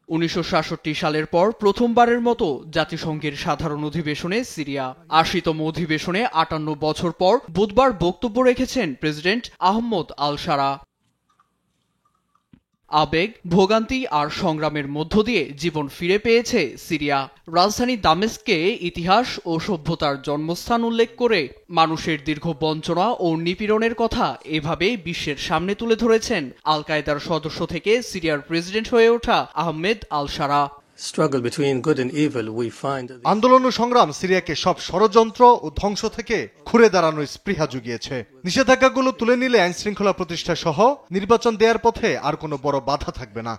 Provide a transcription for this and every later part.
1967 সালের পর প্রথমবারের মতো জাতিসংঘের সাধারণ অধিবেশনে সিরিয়া ৮০তম অধিবেশনে ৫৮ বছর পর বুধবার বক্তব্য রেখেছেন প্রেসিডেন্ট আহমদ আল শারা। আবেগ, ভোগান্তি আর সংগ্রামের মধ্য দিয়ে জীবন ফিরে পেয়েছে সিরিয়া। রাজধানী দামেস্কে ইতিহাস ও সভ্যতার জন্মস্থান উল্লেখ করে মানুষের দীর্ঘ বঞ্চনা ও নিপীড়নের কথা এভাবে বিশ্বের সামনে তুলে ধরেছেন আল কায়েদার সদস্য থেকে সিরিয়ার প্রেসিডেন্ট হয়ে ওঠা আহমেদ আল শারা। আন্দোলন ও সংগ্রাম সিরিয়াকে সব ষড়যন্ত্র ও ধ্বংস থেকে ঘুরে দাঁড়ানোর স্পৃহা জুগিয়েছে। নিষেধাজ্ঞাগুলো তুলে নিলে আইন শৃঙ্খলা প্রতিষ্ঠা সহ নির্বাচন দেওয়ার পথে আর কোনো বড় বাধা থাকবে না।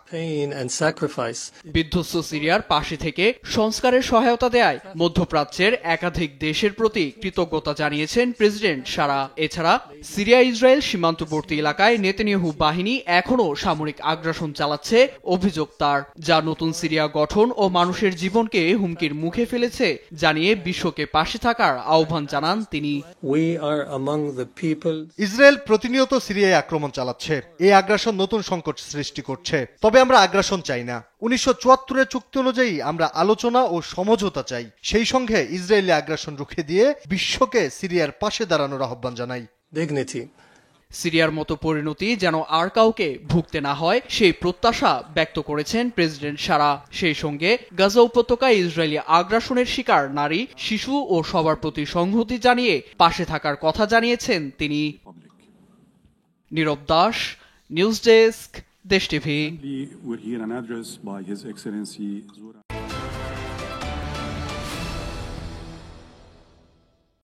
বিধ্বস্ত সিরিয়ার পাশে থেকে সংস্কারের সহায়তা দেয় মধ্যপ্রাচ্যের একাধিক দেশের প্রতি কৃতজ্ঞতা জানিয়েছেন প্রেসিডেন্ট শারা। এছাড়া সিরিয়া ইসরায়েল সীমান্তবর্তী এলাকায় নেতানিয়াহু বাহিনী এখনও সামরিক আগ্রাসন চালাচ্ছে অভিযোগ তার, যা নতুন সিরিয়া গঠন ও মানুষের জীবনকে হুমকির মুখে ফেলেছে জানিয়ে বিশ্বকে পাশে থাকার আহ্বান জানান তিনি। ইসরায়েল প্রতিনিয়ত সিরিয়ায় আক্রমণ চালাচ্ছে। এই আগ্রাসন নতুন সংকট সৃষ্টি করছে, তবে আমরা আগ্রাসন চাই না। 1974 চুক্তি অনুযায়ী আমরা আলোচনা ও সমঝোতা চাই। সেই সঙ্গে ইসরায়েলি আগ্রাসন রুখে দিয়ে বিশ্বকে সিরিয়ার পাশে দাঁড়ানোর আহ্বান জানাই। সিরিয়ার মতো পরিণতি যেন আর কাউকে ভুগতে না হয় সেই প্রত্যাশা ব্যক্ত করেছেন প্রেসিডেন্ট শারা। সেই সঙ্গে গাজা উপত্যকায় ইসরায়েলি আগ্রাসনের শিকার নারী, শিশু ও সবার প্রতি সংহতি জানিয়ে পাশে থাকার কথা জানিয়েছেন তিনি। নীরব দাস, নিউজ ডেস্ক, দেশ টিভি।